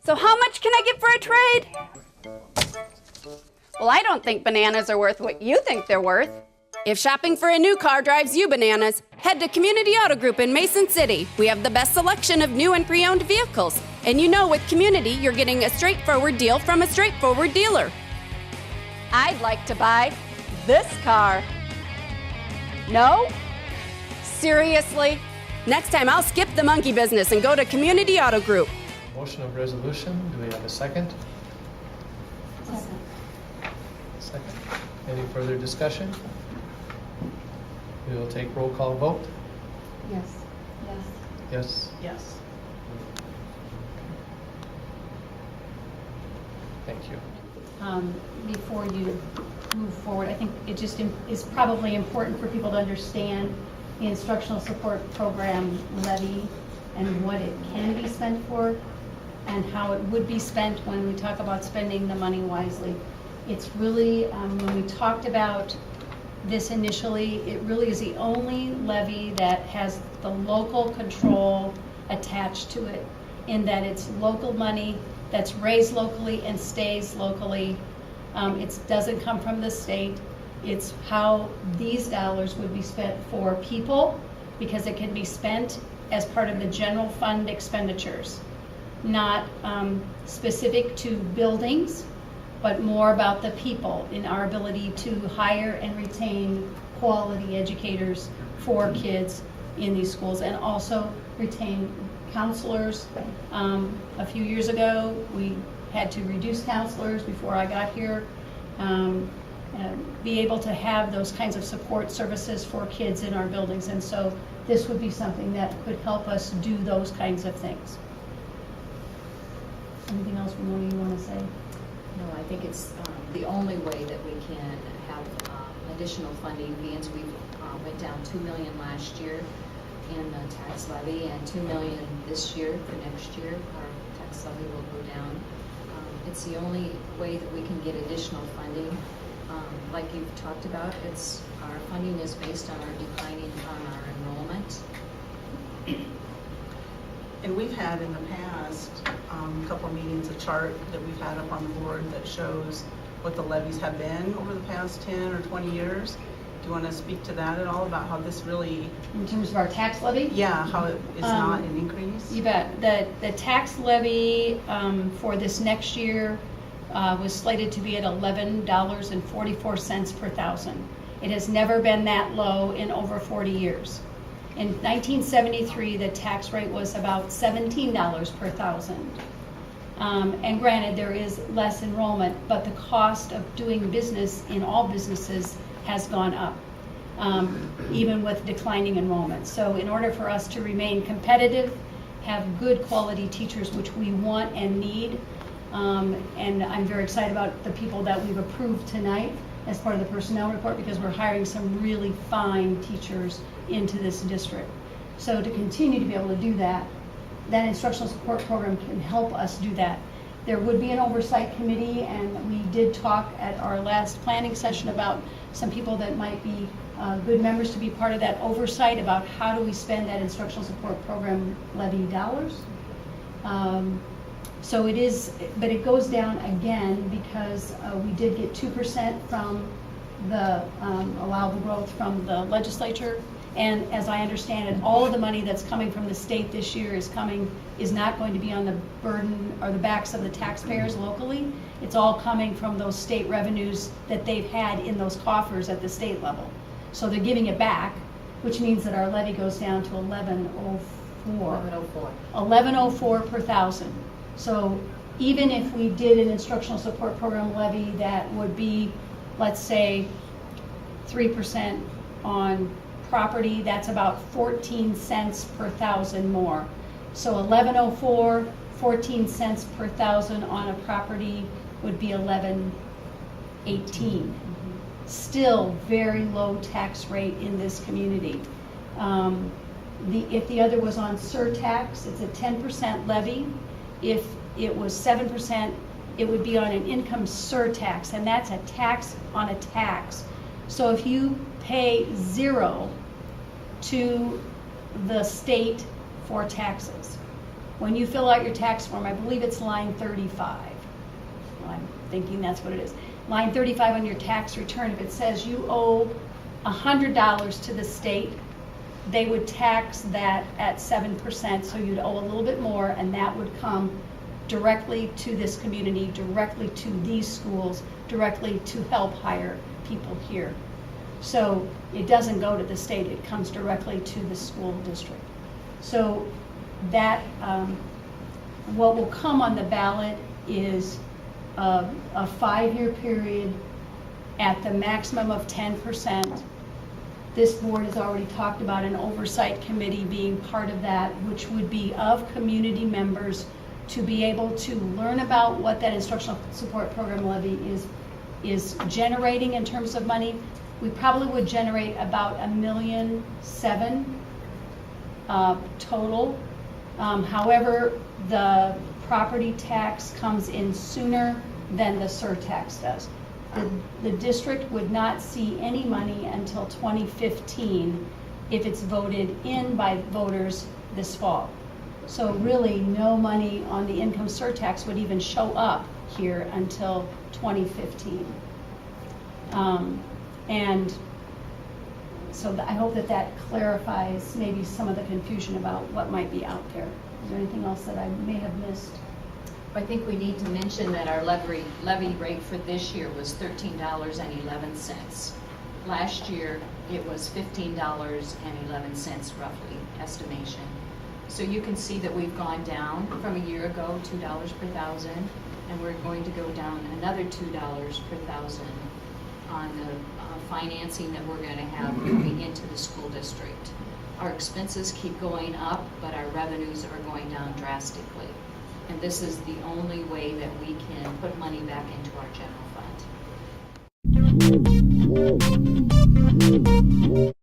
So how much can I get for a trade? Well, I don't think bananas are worth what you think they're worth. If shopping for a new car drives you bananas, head to Community Auto Group in Mason City. We have the best selection of new and pre-owned vehicles. And you know, with Community, you're getting a straightforward deal from a straightforward dealer. I'd like to buy this car. No? Seriously? Next time I'll skip the monkey business and go to Community Auto Group. Motion of resolution. Do we have a second? Second. Any further discussion? We will take roll call vote. Yes. Yes. Yes. Yes. Thank you. Before you move forward, I think it just is probably important for people to understand the instructional support program levy and what it can be spent for and how it would be spent when we talk about spending the money wisely. It's really, when we talked about this initially, it really is the only levy that has the local control attached to it, in that it's local money that's raised locally and stays locally. It doesn't come from the state. It's how these dollars would be spent for people, because it can be spent as part of the general fund expenditures, not specific to buildings, but more about the people in our ability to hire and retain quality educators for kids in these schools, and also retain counselors. A few years ago, we had to reduce counselors before I got here. Be able to have those kinds of support services for kids in our buildings, and so this would be something that could help us do those kinds of things. Anything else, Ramona, you want to say? No, I think it's the only way that we can have additional funding, means we went down $2 million last year in the tax levy, and $2 million this year. For next year, our tax levy will go down. It's the only way that we can get additional funding. Like you've talked about, our funding is based on our declining on our enrollment. And we've had in the past, a couple of meetings, a chart that we've had up on the board that shows what the levies have been over the past 10 or 20 years. Do you want to speak to that at all, about how this really... In terms of our tax levy? Yeah, how it is not an increase? You bet. The tax levy for this next year was slated to be at $11.44 per thousand. It has never been that low in over 40 years. In 1973, the tax rate was about $17 per thousand. And granted, there is less enrollment, but the cost of doing business in all businesses has gone up, even with declining enrollment. So in order for us to remain competitive, have good quality teachers, which we want and need, and I'm very excited about the people that we've approved tonight as part of the personnel report, because we're hiring some really fine teachers into this district. So to continue to be able to do that, that instructional support program can help us do that. There would be an oversight committee, and we did talk at our last planning session about some people that might be good members to be part of that oversight, about how do we spend that instructional support program levy dollars. So it is, but it goes down again because we did get 2% from the allowable growth from the legislature. And as I understand it, all of the money that's coming from the state this year is not going to be on the burden or the backs of the taxpayers locally. It's all coming from those state revenues that they've had in those coffers at the state level. So they're giving it back, which means that our levy goes down to $11.04 per thousand. So even if we did an instructional support program levy that would be, let's say, 3% on property, that's about 14 cents per thousand more. So 1104, 14 cents per thousand on a property would be 1118. Still very low tax rate in this community. If the other was on surtax, it's a 10% levy. If it was 7%, it would be on an income surtax, and that's a tax on a tax. So if you pay 0 to the state for taxes. When you fill out your tax form, I believe it's line 35. Well, I'm thinking that's what it is. Line 35 on your tax return, if it says you owe $100 to the state, they would tax that at 7%, so you'd owe a little bit more, and that would come directly to this community, directly to these schools, directly to help hire people here. So it doesn't go to the state, it comes directly to the school district. So that, what will come on the ballot is a 5-year period at the maximum of 10%. This board has already talked about an oversight committee being part of that, which would be of community members to be able to learn about what that instructional support program levy is generating in terms of money. We probably would generate about $1.7 million total. However, the property tax comes in sooner than the surtax does. The district would not see any money until 2015 if it's voted in by voters this fall. So really, no money on the income surtax would even show up here until 2015. And so I hope that clarifies maybe some of the confusion about what might be out there. Is there anything else that I may have missed? I think we need to mention that our levy rate for this year was $13.11. Last year, it was $15.11 roughly, estimation. So you can see that we've gone down from a year ago, $2 per thousand, and we're going to go down another $2 per thousand on the financing that we're going to have moving into the school district. Our expenses keep going up, but our revenues are going down drastically. And this is the only way that we can put money back into our general fund.